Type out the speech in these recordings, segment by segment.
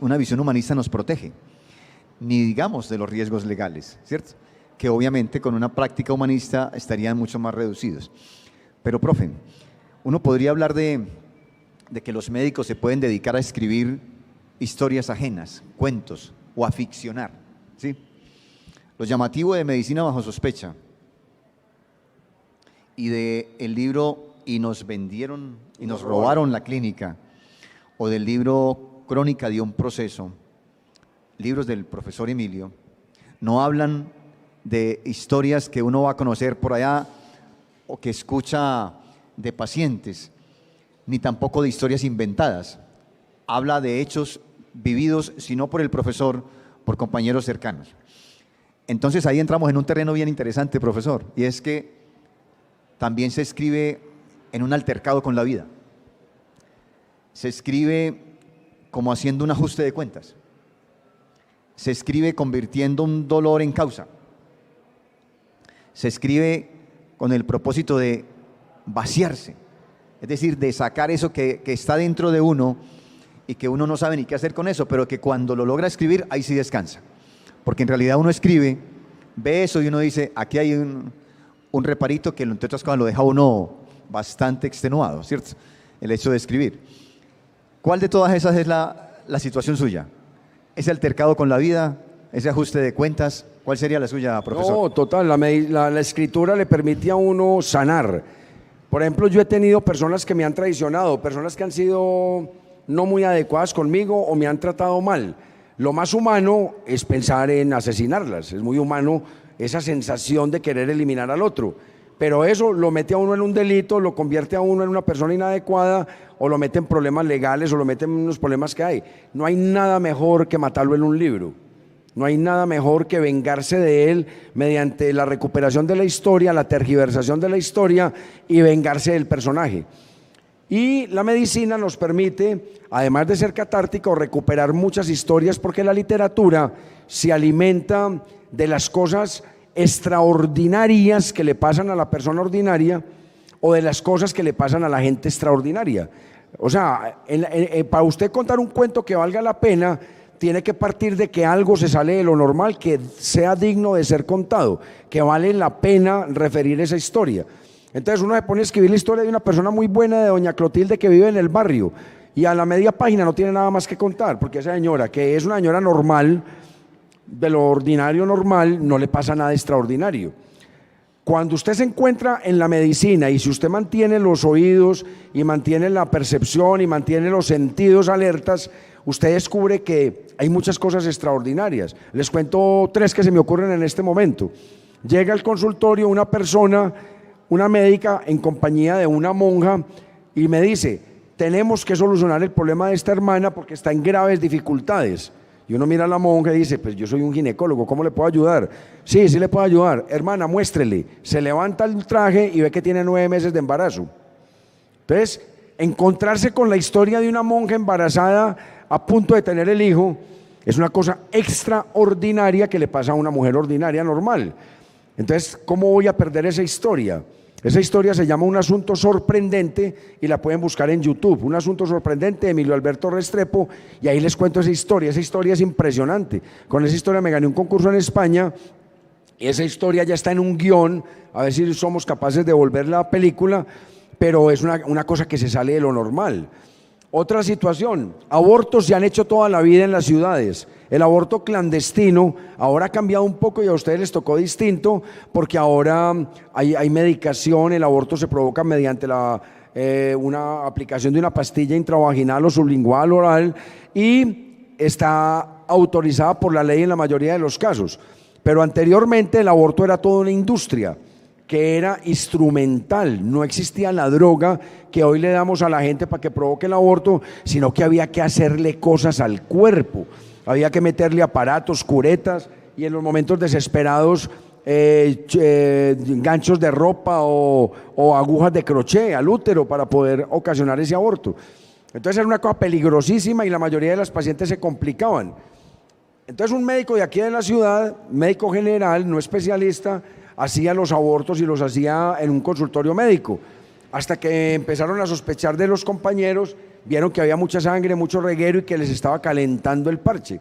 Una visión humanista nos protege, ni digamos de los riesgos legales, ¿cierto? Que obviamente con una práctica humanista estarían mucho más reducidos. Pero, profe, uno podría hablar de que los médicos se pueden dedicar a escribir historias ajenas, cuentos, o a ficcionar, ¿sí? Lo llamativo de Medicina bajo sospecha y de el libro Y nos vendieron y nos robaron la clínica, o del libro Crónica de un proceso, libros del profesor Emilio, no hablan de historias que uno va a conocer por allá o que escucha de pacientes, ni tampoco de historias inventadas. Habla de hechos vividos, si no por el profesor, por compañeros cercanos. Entonces ahí entramos en un terreno bien interesante, profesor, y es que también se escribe en un altercado con la vida. Se escribe como haciendo un ajuste de cuentas. Se escribe convirtiendo un dolor en causa. Se escribe con el propósito de vaciarse, es decir, de sacar eso que está dentro de uno y que uno no sabe ni qué hacer con eso, pero que cuando lo logra escribir, ahí sí descansa. Porque en realidad uno escribe, ve eso y uno dice, aquí hay un reparito que entre otras cosas lo deja uno bastante extenuado, ¿cierto? El hecho de escribir. ¿Cuál de todas esas es la situación suya? ¿Ese altercado con la vida? ¿Ese ajuste de cuentas? ¿Cuál sería la suya, profesor? No, total, la escritura le permite a uno sanar. Por ejemplo, yo he tenido personas que me han traicionado, personas que han sido no muy adecuadas conmigo o me han tratado mal. Lo más humano es pensar en asesinarlas, es muy humano esa sensación de querer eliminar al otro, pero eso lo mete a uno en un delito, lo convierte a uno en una persona inadecuada o lo mete en problemas legales o lo mete en unos problemas que hay. No hay nada mejor que matarlo en un libro, no hay nada mejor que vengarse de él mediante la recuperación de la historia, la tergiversación de la historia y vengarse del personaje. Y la medicina nos permite, además de ser catártica, recuperar muchas historias porque la literatura se alimenta de las cosas extraordinarias que le pasan a la persona ordinaria o de las cosas que le pasan a la gente extraordinaria. O sea, para usted contar un cuento que valga la pena, tiene que partir de que algo se sale de lo normal, que sea digno de ser contado, que vale la pena referir esa historia. Entonces uno se pone a escribir la historia de una persona muy buena, de doña Clotilde, que vive en el barrio, y a la media página no tiene nada más que contar, porque esa señora, que es una señora normal, de lo ordinario normal, no le pasa nada extraordinario. Cuando usted se encuentra en la medicina y si usted mantiene los oídos y mantiene la percepción y mantiene los sentidos alertas, usted descubre que hay muchas cosas extraordinarias. Les cuento 3 que se me ocurren en este momento. Llega al consultorio una persona, una médica en compañía de una monja y me dice, tenemos que solucionar el problema de esta hermana porque está en graves dificultades. Y uno mira a la monja y dice, pues yo soy un ginecólogo, ¿cómo le puedo ayudar? Sí, sí le puedo ayudar. Hermana, muéstrele. Se levanta el traje y ve que tiene 9 meses de embarazo. Entonces, encontrarse con la historia de una monja embarazada a punto de tener el hijo es una cosa extraordinaria que le pasa a una mujer ordinaria normal. Entonces, ¿cómo voy a perder esa historia? Esa historia se llama Un asunto sorprendente y la pueden buscar en YouTube. Un asunto sorprendente de Emilio Alberto Restrepo y ahí les cuento esa historia. Esa historia es impresionante. Con esa historia me gané un concurso en España y esa historia ya está en un guión, a ver si somos capaces de volverla a película, pero es una cosa que se sale de lo normal. Otra situación, abortos se han hecho toda la vida en las ciudades. El aborto clandestino ahora ha cambiado un poco y a ustedes les tocó distinto porque ahora hay medicación, el aborto se provoca mediante una aplicación de una pastilla intravaginal o sublingual oral y está autorizada por la ley en la mayoría de los casos. Pero anteriormente el aborto era toda una industria que era instrumental, no existía la droga que hoy le damos a la gente para que provoque el aborto, sino que había que hacerle cosas al cuerpo, había que meterle aparatos, curetas y en los momentos desesperados ganchos de ropa o agujas de crochet al útero para poder ocasionar ese aborto. Entonces era una cosa peligrosísima y la mayoría de las pacientes se complicaban. Entonces un médico de aquí de la ciudad, médico general, no especialista, hacía los abortos y los hacía en un consultorio médico, hasta que empezaron a sospechar de los compañeros vieron que había mucha sangre, mucho reguero y que les estaba calentando el parche.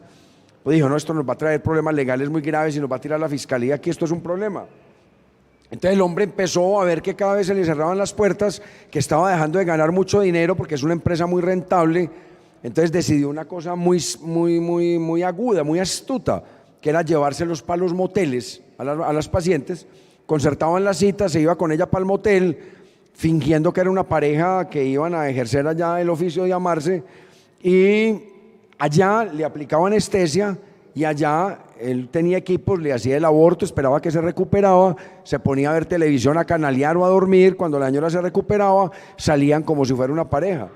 Pues dijo, no, esto nos va a traer problemas legales muy graves y nos va a tirar la fiscalía aquí, esto es un problema. Entonces el hombre empezó a ver que cada vez se le cerraban las puertas, que estaba dejando de ganar mucho dinero porque es una empresa muy rentable. Entonces decidió una cosa muy aguda, muy astuta, que era llevárselos para los moteles a las pacientes, concertaban la cita, se iba con ella para el motel, fingiendo que era una pareja que iban a ejercer allá el oficio de amarse, y allá le aplicaba anestesia, y allá él tenía equipos, le hacía el aborto, esperaba que se recuperaba, se ponía a ver televisión, a canalear o a dormir, cuando la señora se recuperaba, salían como si fuera una pareja.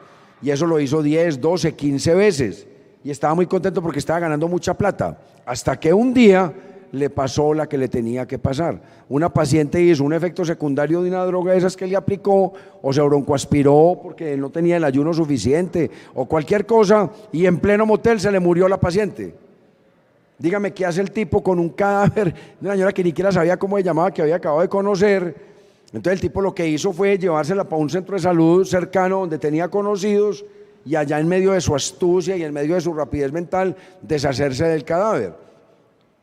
Y eso lo hizo 10, 12, 15 veces. Y estaba muy contento porque estaba ganando mucha plata. Hasta que un día le pasó la que le tenía que pasar. Una paciente hizo un efecto secundario de una droga de esas que le aplicó, o se broncoaspiró porque no tenía el ayuno suficiente, o cualquier cosa, y en pleno motel se le murió la paciente. Dígame qué hace el tipo con un cadáver de una señora que ni siquiera sabía cómo se llamaba, que había acabado de conocer. Entonces el tipo lo que hizo fue llevársela para un centro de salud cercano donde tenía conocidos, y allá en medio de su astucia y en medio de su rapidez mental deshacerse del cadáver.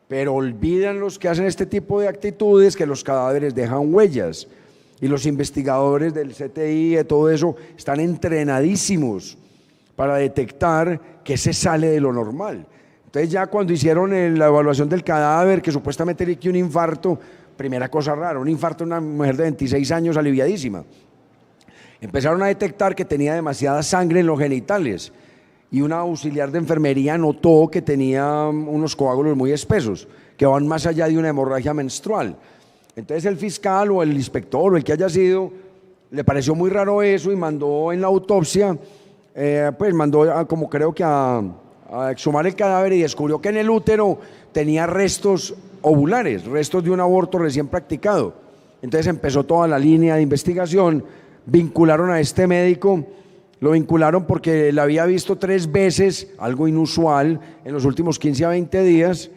Pero olvidan los que hacen este tipo de actitudes que los cadáveres dejan huellas, y los investigadores del CTI, de todo eso, están entrenadísimos para detectar que se sale de lo normal. Entonces ya cuando hicieron la evaluación del cadáver, que supuestamente le dio un infarto, primera cosa rara, un infarto de una mujer de 26 años aliviadísima. Empezaron a detectar que tenía demasiada sangre en los genitales, y una auxiliar de enfermería notó que tenía unos coágulos muy espesos, que van más allá de una hemorragia menstrual. Entonces el fiscal o el inspector o el que haya sido, le pareció muy raro eso y mandó en la autopsia, como creo que a exhumar el cadáver, y descubrió que en el útero tenía restos ovulares, restos de un aborto recién practicado. Entonces empezó toda la línea de investigación, vincularon a este médico, lo vincularon porque la había visto 3 veces, algo inusual, en los últimos 15 a 20 días,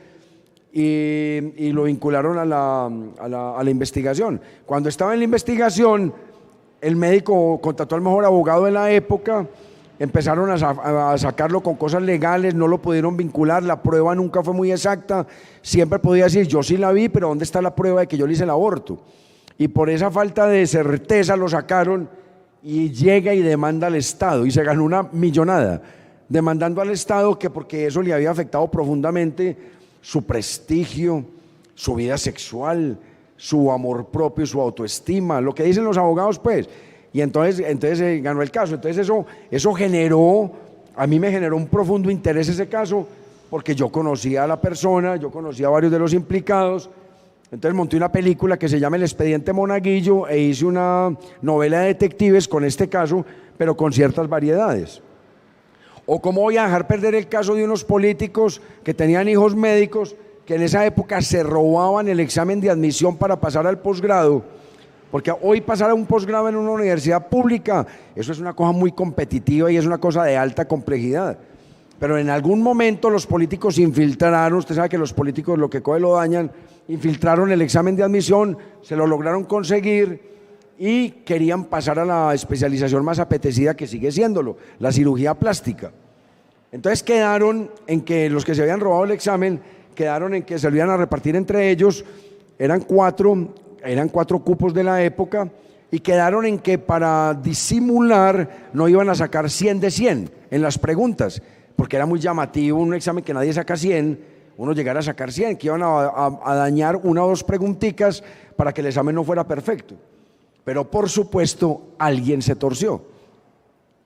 y lo vincularon a la investigación. Cuando estaba en la investigación, el médico contrató al mejor abogado de la época, empezaron a sacarlo con cosas legales, no lo pudieron vincular, la prueba nunca fue muy exacta, siempre podía decir, yo sí la vi, pero ¿dónde está la prueba de que yo le hice el aborto? Y por esa falta de certeza lo sacaron, y llega y demanda al Estado, y se ganó una millonada, demandando al Estado que porque eso le había afectado profundamente su prestigio, su vida sexual, su amor propio, su autoestima, lo que dicen los abogados pues. Y entonces ganó el caso. Entonces eso generó, a mí me generó un profundo interés ese caso, porque yo conocía a la persona, yo conocía a varios de los implicados. Entonces monté una película que se llama El Expediente Monaguillo, e hice una novela de detectives con este caso, pero con ciertas variedades. O cómo voy a dejar perder el caso de unos políticos que tenían hijos médicos, que en esa época se robaban el examen de admisión para pasar al posgrado. Porque hoy pasar a un posgrado en una universidad pública, eso es una cosa muy competitiva y es una cosa de alta complejidad. Pero en algún momento los políticos infiltraron, usted sabe que los políticos lo que coge lo dañan, infiltraron el examen de admisión, se lo lograron conseguir y querían pasar a la especialización más apetecida, que sigue siéndolo, la cirugía plástica. Entonces quedaron en que los que se habían robado el examen, quedaron en que se lo iban a repartir entre ellos, eran cuatro cupos de la época, y quedaron en que para disimular no iban a sacar 100 de 100 en las preguntas, porque era muy llamativo un examen que nadie saca 100, uno llegara a sacar 100, que iban a dañar una o dos preguntitas para que el examen no fuera perfecto. Pero por supuesto alguien se torció,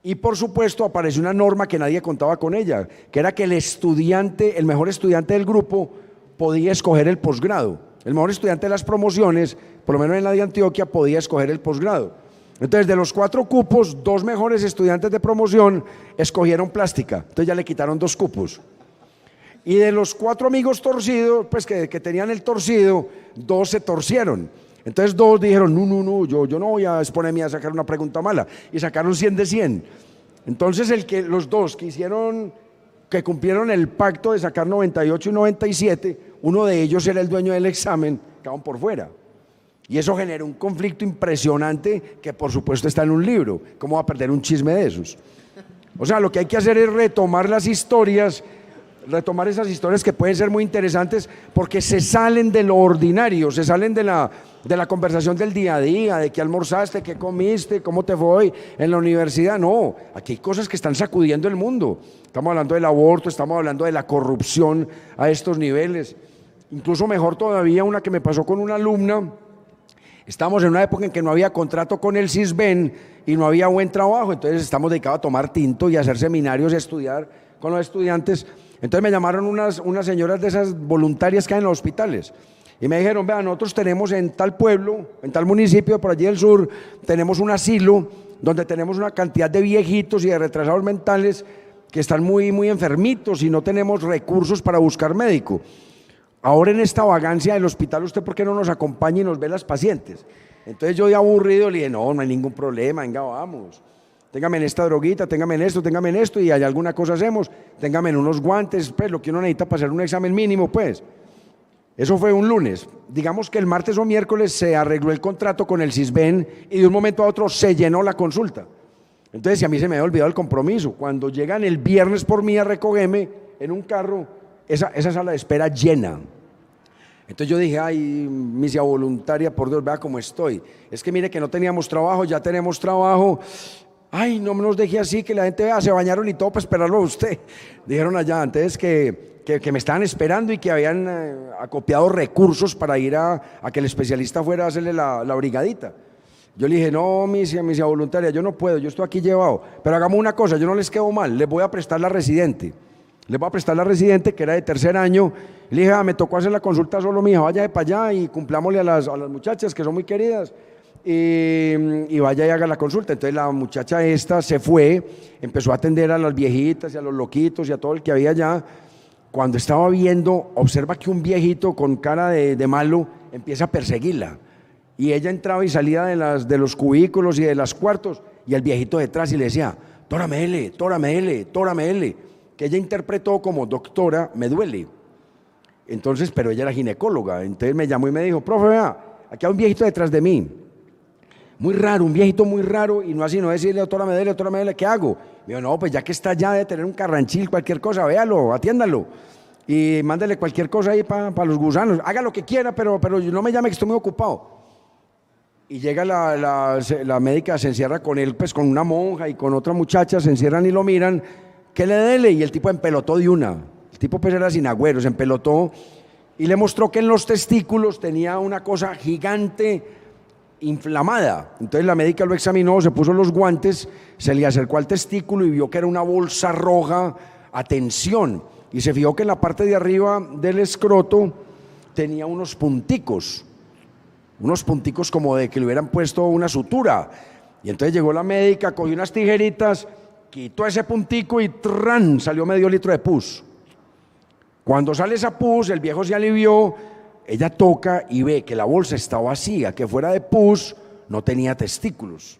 y por supuesto apareció una norma que nadie contaba con ella, que era que el mejor estudiante del grupo podía escoger el posgrado. El mejor estudiante de las promociones, por lo menos en la de Antioquia, podía escoger el posgrado. Entonces, de los 4 cupos, 2 mejores estudiantes de promoción escogieron plástica. Entonces ya le quitaron 2 cupos. Y de los 4 amigos torcidos, pues que tenían el torcido, 2 se torcieron. Entonces 2 dijeron, no, yo no voy a exponerme a sacar una pregunta mala. Y sacaron 100 de 100. Entonces los 2 que cumplieron el pacto de sacar 98 y 97, uno de ellos era el dueño del examen, quedaron por fuera. Y eso generó un conflicto impresionante que por supuesto está en un libro. ¿Cómo va a perder un chisme de esos? O sea, lo que hay que hacer es retomar las historias, retomar esas historias que pueden ser muy interesantes porque se salen de lo ordinario, se salen de la conversación del día a día, de qué almorzaste, qué comiste, cómo te fue hoy en la universidad. No, aquí hay cosas que están sacudiendo el mundo. Estamos hablando del aborto, estamos hablando de la corrupción a estos niveles. Incluso mejor todavía, una que me pasó con una alumna. Estamos en una época en que no había contrato con el CISBEN y no había buen trabajo, entonces estamos dedicados a tomar tinto y a hacer seminarios y a estudiar con los estudiantes. Entonces me llamaron unas señoras de esas voluntarias que hay en los hospitales y me dijeron, vea, nosotros tenemos en tal pueblo, en tal municipio por allí del sur, tenemos un asilo donde tenemos una cantidad de viejitos y de retrasados mentales que están muy, muy enfermitos y no tenemos recursos para buscar médico. Ahora en esta vagancia del hospital, ¿usted por qué no nos acompaña y nos ve las pacientes? Entonces yo de aburrido le dije, no hay ningún problema, venga, vamos. Téngame en esta droguita, téngame en esto y hay alguna cosa hacemos. Téngame en unos guantes, pues lo que uno necesita para hacer un examen mínimo, pues. Eso fue un lunes. Digamos que el martes o miércoles se arregló el contrato con el CISBEN y de un momento a otro se llenó la consulta. Entonces, si a mí se me había olvidado el compromiso, cuando llegan el viernes por mí a recogerme en un carro, esa sala de espera llena. Entonces yo dije, ay, misia voluntaria, por Dios, vea cómo estoy. Es que mire que no teníamos trabajo, ya tenemos trabajo. Ay, no nos deje así, que la gente vea, se bañaron y todo para esperarlo a usted. Dijeron allá antes que me estaban esperando y que habían acopiado recursos para ir a que el especialista fuera a hacerle la brigadita. Yo le dije, no, misia voluntaria, yo no puedo, yo estoy aquí llevado. Pero hagamos una cosa, yo no les quedo mal, les voy a prestar la residente. Les voy a prestar la residente que era de tercer año. Le dije, me tocó hacer la consulta solo, mija, vaya de para allá y cumplámosle a las muchachas que son muy queridas y vaya y haga la consulta. Entonces la muchacha esta se fue, empezó a atender a las viejitas y a los loquitos y a todo el que había allá. Cuando estaba viendo, observa que un viejito con cara de malo empieza a perseguirla. Y ella entraba y salía de los cubículos y de los cuartos y el viejito detrás y le decía, tórame L, tórame L, tórame L. Que ella interpretó como doctora, me duele. Entonces, pero ella era ginecóloga, entonces me llamó y me dijo, profe, vea, aquí hay un viejito detrás de mí, muy raro, un viejito muy raro, y no así, no decirle, doctora, me duele, ¿qué hago? Me dijo, no, pues ya que está allá de tener un carranchil, cualquier cosa, véalo, atiéndalo, y mándele cualquier cosa ahí para los gusanos, haga lo que quiera, pero no me llame que estoy muy ocupado. Y llega la médica, se encierra con él, pues con una monja y con otra muchacha, se encierran y lo miran, ¿qué le dele? Y el tipo empelotó de una. El tipo pues era sin agüero, se empelotó y le mostró que en los testículos tenía una cosa gigante inflamada. Entonces la médica lo examinó, se puso los guantes, se le acercó al testículo y vio que era una bolsa roja a tensión. Y se fijó que en la parte de arriba del escroto tenía unos punticos como de que le hubieran puesto una sutura. Y entonces llegó la médica, cogió unas tijeritas, quitó ese puntico y ¡tran! Salió medio litro de pus. Cuando sale esa pus, el viejo se alivió, ella toca y ve que la bolsa está vacía, que fuera de pus no tenía testículos.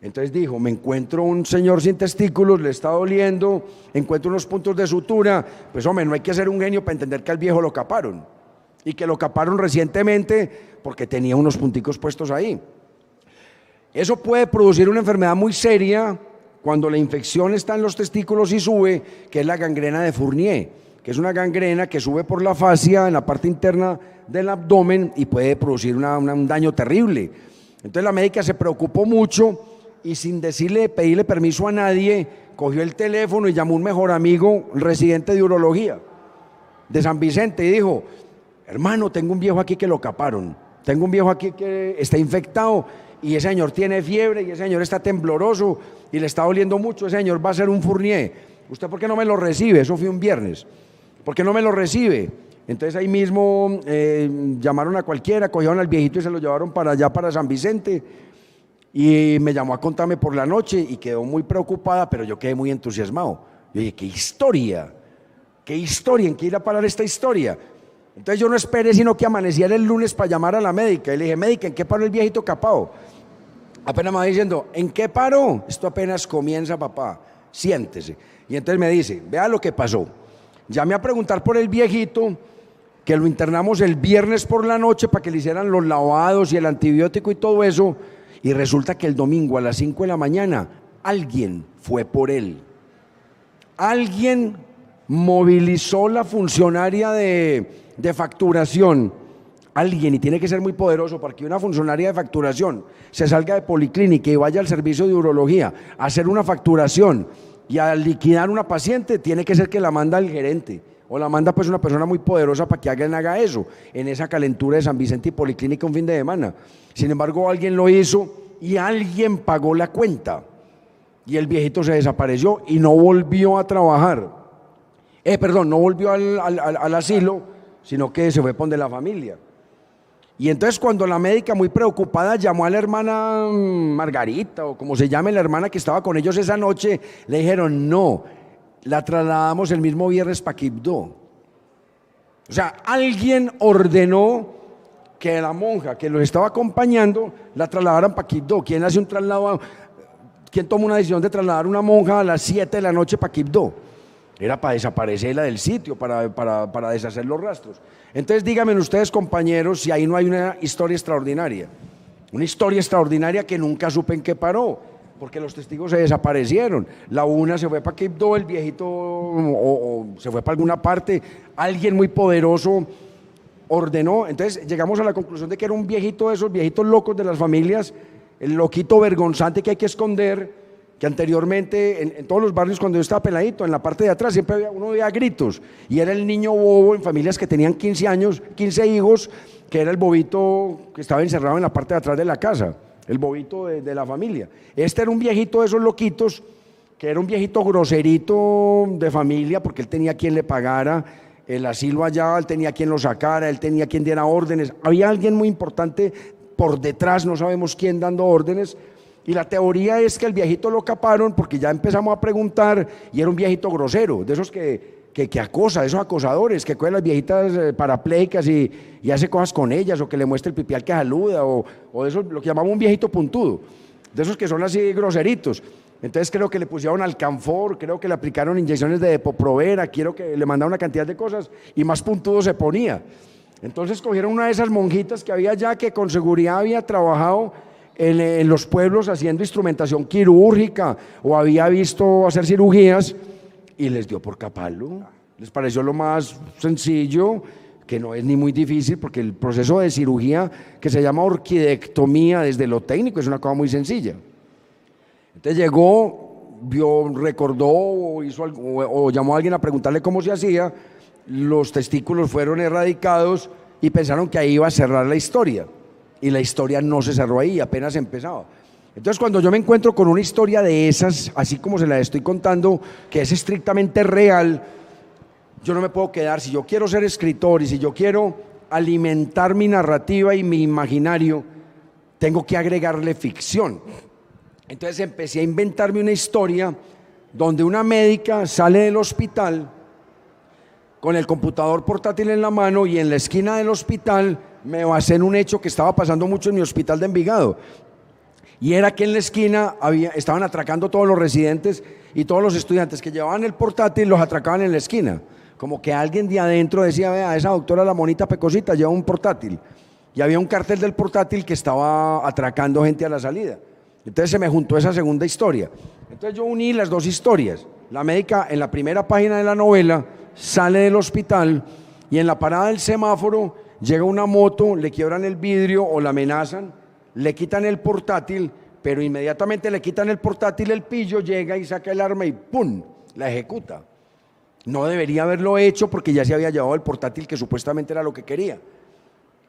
Entonces dijo, me encuentro un señor sin testículos, le está doliendo, encuentro unos puntos de sutura, pues hombre, no hay que ser un genio para entender que al viejo lo caparon. Y que lo caparon recientemente porque tenía unos punticos puestos ahí. Eso puede producir una enfermedad muy seria cuando la infección está en los testículos y sube, que es la gangrena de Fournier, que es una gangrena que sube por la fascia en la parte interna del abdomen y puede producir un daño terrible. Entonces la médica se preocupó mucho y sin pedirle permiso a nadie, cogió el teléfono y llamó a un mejor amigo, residente de urología de San Vicente, y dijo, hermano, tengo un viejo aquí que lo caparon, tengo un viejo aquí que está infectado y ese señor tiene fiebre y ese señor está tembloroso y le está doliendo mucho, ese señor va a ser un Fournier. ¿Usted por qué no me lo recibe? Eso fue un viernes. ¿Por qué no me lo recibe? Entonces ahí mismo llamaron a cualquiera, cogieron al viejito y se lo llevaron para allá, para San Vicente, y me llamó a contarme por la noche y quedó muy preocupada, pero yo quedé muy entusiasmado. Yo dije, ¿qué historia? ¿En qué irá a parar esta historia? Entonces yo no esperé sino que amaneciera el lunes para llamar a la médica, y le dije, médica, ¿en qué paró el viejito capao? Apenas me va diciendo, ¿en qué paró? Esto apenas comienza, papá, siéntese. Y entonces me dice, vea lo que pasó. Llamé a preguntar por el viejito, que lo internamos el viernes por la noche para que le hicieran los lavados y el antibiótico y todo eso, y resulta que el domingo a las 5 de la mañana alguien fue por él. Alguien movilizó la funcionaria de facturación. Alguien, y tiene que ser muy poderoso para que una funcionaria de facturación se salga de policlínica y vaya al servicio de urología a hacer una facturación y a liquidar una paciente, tiene que ser que la manda el gerente o la manda pues una persona muy poderosa para que alguien haga eso en esa calentura de San Vicente y policlínica un fin de semana. Sin embargo, alguien lo hizo y alguien pagó la cuenta y el viejito se desapareció y no volvió a trabajar. No volvió al asilo, sino que se fue por donde la familia. Y entonces cuando la médica muy preocupada llamó a la hermana Margarita, o como se llame la hermana que estaba con ellos esa noche, le dijeron, no, la trasladamos el mismo viernes para Quibdó. O sea, alguien ordenó que la monja que los estaba acompañando la trasladaran para Quibdó. ¿Quién hace un traslado? ¿Quién toma una decisión de trasladar a una monja a las 7 de la noche para Quibdó? Era para desaparecerla del sitio, para deshacer los rastros. Entonces díganme ustedes, compañeros, si ahí no hay una historia extraordinaria. Una historia extraordinaria que nunca supe en qué paró, porque los testigos se desaparecieron. La una se fue para Quibdó, el viejito o se fue para alguna parte. Alguien muy poderoso ordenó. Entonces llegamos a la conclusión de que era un viejito de esos viejitos locos de las familias, el loquito vergonzante que hay que esconder, que anteriormente en todos los barrios cuando yo estaba peladito, en la parte de atrás siempre uno veía gritos, y era el niño bobo en familias que tenían 15 años, 15 hijos, que era el bobito que estaba encerrado en la parte de atrás de la casa, el bobito de la familia. Este era un viejito de esos loquitos, que era un viejito groserito de familia, porque él tenía quien le pagara el asilo allá, él tenía quien lo sacara, él tenía quien diera órdenes, había alguien muy importante por detrás, no sabemos quién dando órdenes. Y la teoría es que el viejito lo caparon porque ya empezamos a preguntar y era un viejito grosero, de esos que acosa, de esos acosadores, que coge a las viejitas parapléjicas y hace cosas con ellas, o que le muestra el pipí al que saluda, o de esos, lo que llamamos un viejito puntudo, de esos que son así groseritos. Entonces creo que le pusieron alcanfor, creo que le aplicaron inyecciones de Depo-Provera, quiero que le mandaron una cantidad de cosas y más puntudo se ponía. Entonces cogieron una de esas monjitas que había allá, que con seguridad había trabajado en los pueblos haciendo instrumentación quirúrgica o había visto hacer cirugías, y les dio por caparlo. Les pareció lo más sencillo, que no es ni muy difícil, porque el proceso de cirugía que se llama orquidectomía desde lo técnico es una cosa muy sencilla. Entonces llegó, vio, recordó o llamó a alguien a preguntarle cómo se hacía, los testículos fueron erradicados y pensaron que ahí iba a cerrar la historia. Y la historia no se cerró ahí, apenas empezaba. Entonces cuando yo me encuentro con una historia de esas, así como se la estoy contando, que es estrictamente real, yo no me puedo quedar. Si yo quiero ser escritor y si yo quiero alimentar mi narrativa y mi imaginario, tengo que agregarle ficción. Entonces empecé a inventarme una historia donde una médica sale del hospital con el computador portátil en la mano, y en la esquina del hospital me basé en un hecho que estaba pasando mucho en mi hospital de Envigado, y era que en la esquina estaban atracando todos los residentes y todos los estudiantes que llevaban el portátil los atracaban en la esquina, como que alguien de adentro decía, vea, esa doctora la monita pecosita lleva un portátil, y había un cartel del portátil que estaba atracando gente a la salida. Entonces se me juntó esa segunda historia. Entonces yo uní las dos historias. La médica en la primera página de la novela sale del hospital y en la parada del semáforo llega una moto, le quiebran el vidrio o la amenazan, le quitan el portátil, pero inmediatamente le quitan el portátil, el pillo llega y saca el arma y ¡pum!, la ejecuta. No debería haberlo hecho porque ya se había llevado el portátil, que supuestamente era lo que quería.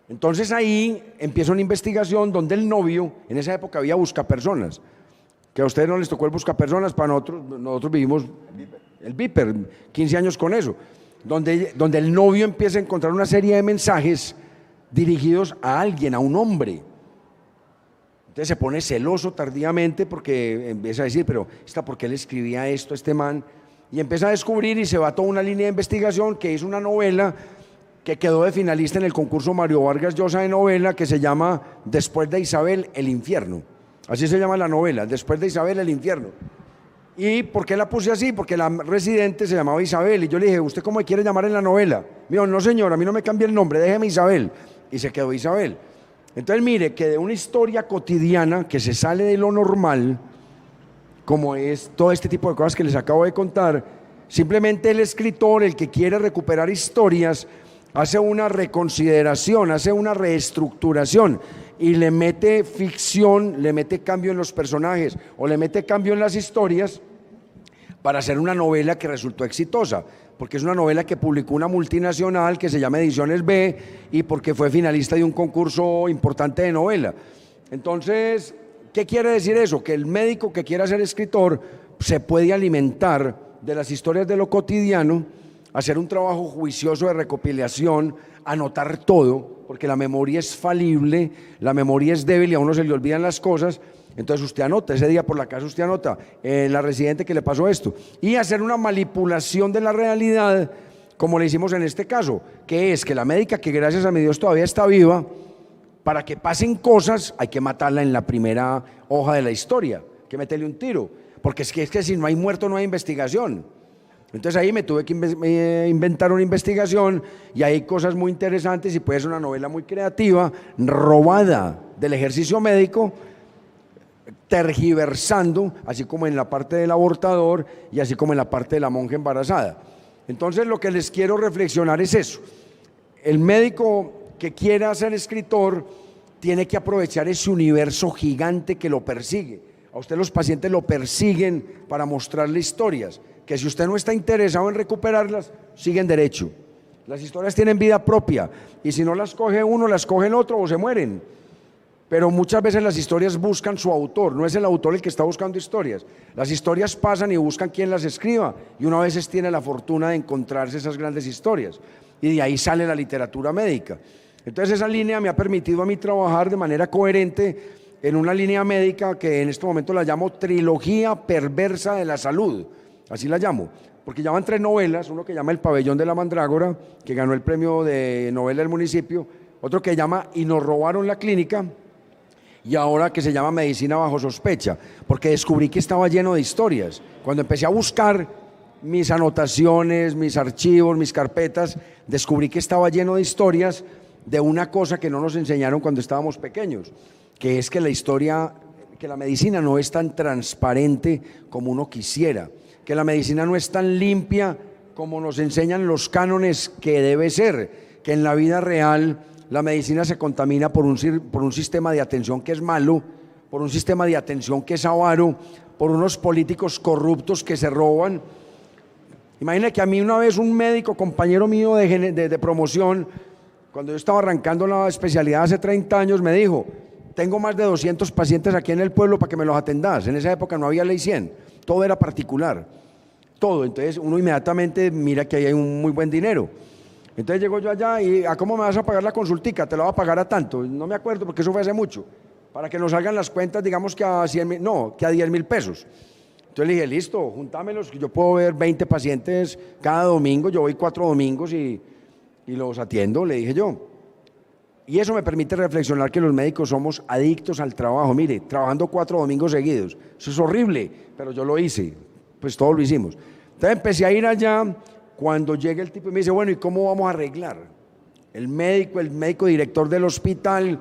Entonces ahí empieza una investigación donde el novio, en esa época había buscapersonas, que a ustedes no les tocó el buscapersonas, para nosotros vivimos el Viper, 15 años con eso, donde el novio empieza a encontrar una serie de mensajes dirigidos a alguien, a un hombre. Entonces se pone celoso tardíamente porque empieza a decir, pero ¿por qué le escribía esto a este man? Y empieza a descubrir y se va a toda una línea de investigación, que hizo una novela que quedó de finalista en el concurso Mario Vargas Llosa de novela, que se llama Después de Isabel, el infierno. Así se llama la novela, Después de Isabel, el infierno. ¿Y por qué la puse así? Porque la residente se llamaba Isabel, y yo le dije, ¿usted cómo me quiere llamar en la novela? Me dijo, no señor, a mí no me cambie el nombre, déjeme Isabel. Y se quedó Isabel. Entonces mire, que de una historia cotidiana que se sale de lo normal, como es todo este tipo de cosas que les acabo de contar, simplemente el escritor, el que quiere recuperar historias, hace una reconsideración, hace una reestructuración y le mete ficción, le mete cambio en los personajes o le mete cambio en las historias para hacer una novela que resultó exitosa, porque es una novela que publicó una multinacional que se llama Ediciones B y porque fue finalista de un concurso importante de novela. Entonces, ¿qué quiere decir eso? Que el médico que quiera ser escritor se puede alimentar de las historias de lo cotidiano, hacer un trabajo juicioso de recopilación, anotar todo, porque la memoria es falible, la memoria es débil y a uno se le olvidan las cosas. Entonces usted anota, ese día por la casa usted anota, la residente que le pasó esto, y hacer una manipulación de la realidad, como le hicimos en este caso, que es que la médica, que gracias a mi Dios todavía está viva, para que pasen cosas hay que matarla en la primera hoja de la historia, hay que meterle un tiro, porque es que si no hay muerto no hay investigación. Entonces ahí me tuve que inventar una investigación y hay cosas muy interesantes y puede ser una novela muy creativa, robada del ejercicio médico, tergiversando, así como en la parte del abortador y así como en la parte de la monja embarazada. Entonces lo que les quiero reflexionar es eso. El médico que quiera ser escritor tiene que aprovechar ese universo gigante que lo persigue. A usted los pacientes lo persiguen para mostrarle historias, que si usted no está interesado en recuperarlas, siguen derecho. Las historias tienen vida propia y si no las coge uno, las coge el otro o se mueren. Pero muchas veces las historias buscan su autor, no es el autor el que está buscando historias. Las historias pasan y buscan quién las escriba y uno a veces tiene la fortuna de encontrarse esas grandes historias y de ahí sale la literatura médica. Entonces esa línea me ha permitido a mí trabajar de manera coherente en una línea médica que en este momento la llamo trilogía perversa de la salud, así la llamo, porque ya van 3 novelas, uno que llama El pabellón de la mandrágora, que ganó el premio de novela del municipio, otro que llama Y nos robaron la clínica, y ahora que se llama Medicina bajo sospecha, porque descubrí que estaba lleno de historias. Cuando empecé a buscar mis anotaciones, mis archivos, mis carpetas, descubrí que estaba lleno de historias de una cosa que no nos enseñaron cuando estábamos pequeños, que es que la historia, que la medicina no es tan transparente como uno quisiera, que la medicina no es tan limpia como nos enseñan los cánones que debe ser, que en la vida real la medicina se contamina por un sistema de atención que es malo, por un sistema de atención que es avaro, por unos políticos corruptos que se roban. Imagina que a mí una vez un médico, compañero mío de promoción, cuando yo estaba arrancando la especialidad hace 30 años, me dijo: tengo más de 200 pacientes aquí en el pueblo para que me los atendas. En esa época no había ley 100, todo era particular, todo. Entonces uno inmediatamente mira que ahí hay un muy buen dinero. Entonces llego yo allá y ¿a cómo me vas a pagar la consultica? Te la voy a pagar a tanto. No me acuerdo porque eso fue hace mucho. Para que nos salgan las cuentas, digamos que a 100.000, no, que a 10.000 pesos. Entonces le dije, listo, juntámelos, que yo puedo ver 20 pacientes cada domingo, yo voy 4 domingos y los atiendo, le dije yo. Y eso me permite reflexionar que los médicos somos adictos al trabajo. Mire, trabajando 4 domingos seguidos, eso es horrible, pero yo lo hice, pues todos lo hicimos. Entonces empecé a ir allá. Cuando llega el tipo y me dice, bueno, ¿y cómo vamos a arreglar? El médico director del hospital,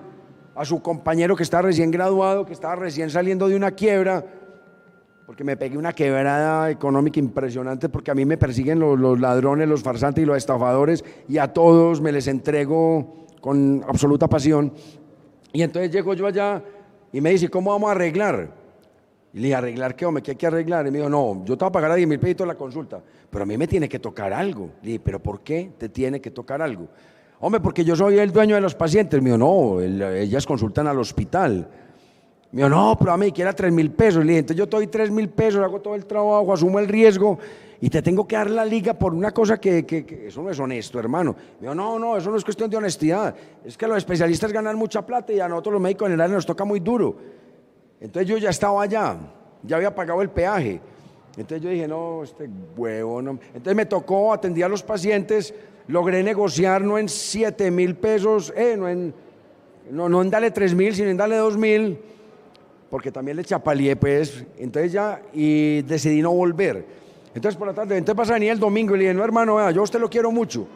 a su compañero que estaba recién graduado, que estaba recién saliendo de una quiebra, porque me pegué una quebrada económica impresionante, porque a mí me persiguen los ladrones, los farsantes y los estafadores, y a todos me les entrego con absoluta pasión. Y entonces llego yo allá y me dice, ¿cómo vamos a arreglar? Y le dije, ¿arreglar qué, hombre? ¿Qué hay que arreglar? Y me dijo, no, yo te voy a pagar a 10.000 pesitos la consulta, pero a mí me tiene que tocar algo. Le dije, ¿pero por qué te tiene que tocar algo? Hombre, porque yo soy el dueño de los pacientes. Me dijo, no, ellas consultan al hospital. Me dijo, no, pero a mí quiera 3.000 pesos. Le dije, entonces yo te doy 3.000 pesos, hago todo el trabajo, asumo el riesgo y te tengo que dar la liga por una cosa que eso no es honesto, hermano. Me dijo, no, eso no es cuestión de honestidad. Es que los especialistas ganan mucha plata y a nosotros los médicos generales nos toca muy duro. Entonces yo ya estaba allá, ya había pagado el peaje. Entonces yo dije, no, este huevo, no. Entonces me tocó, atendí a los pacientes, logré negociar no en 7.000 pesos, no en darle 3.000, sino en darle 2.000, porque también le chapalié, pues. Entonces ya, y decidí no volver. Entonces por la tarde, entonces vas a venir el domingo y le dije, no, hermano, vea, yo a usted lo quiero mucho,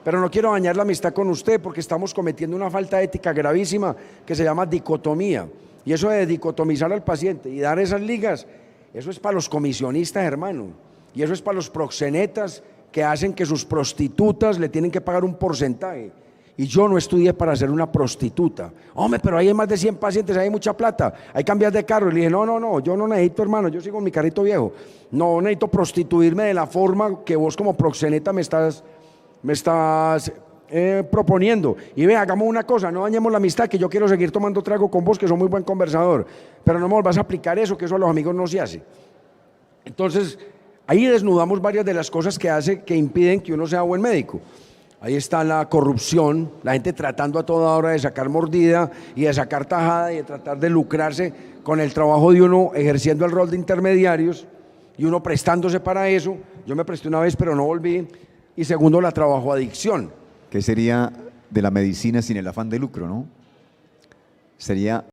pero no quiero dañar la amistad con usted porque estamos cometiendo una falta ética gravísima que se llama dicotomía. Y eso de dicotomizar al paciente y dar esas ligas Eso es para los comisionistas, hermano. Y eso es para los proxenetas que hacen que sus prostitutas le tienen que pagar un porcentaje. Y yo no estudié para ser una prostituta. Hombre, pero ahí hay más de 100 pacientes, ahí hay mucha plata, hay cambias de carro. Y le dije, no, yo no necesito, hermano, yo sigo en mi carrito viejo. No necesito prostituirme de la forma que vos como proxeneta me estás proponiendo. Y ve, hagamos una cosa, no dañemos la amistad, que yo quiero seguir tomando trago con vos, que sos muy buen conversador. Pero no me volvás a aplicar eso, que eso a los amigos no se hace. Entonces, ahí desnudamos varias de las cosas que impiden que uno sea buen médico. Ahí está la corrupción, la gente tratando a toda hora de sacar mordida y de sacar tajada y de tratar de lucrarse con el trabajo de uno, ejerciendo el rol de intermediarios y uno prestándose para eso. Yo me presté una vez, pero no volví. Y segundo, la trabajoadicción. ¿Qué sería de la medicina sin el afán de lucro, no? Sería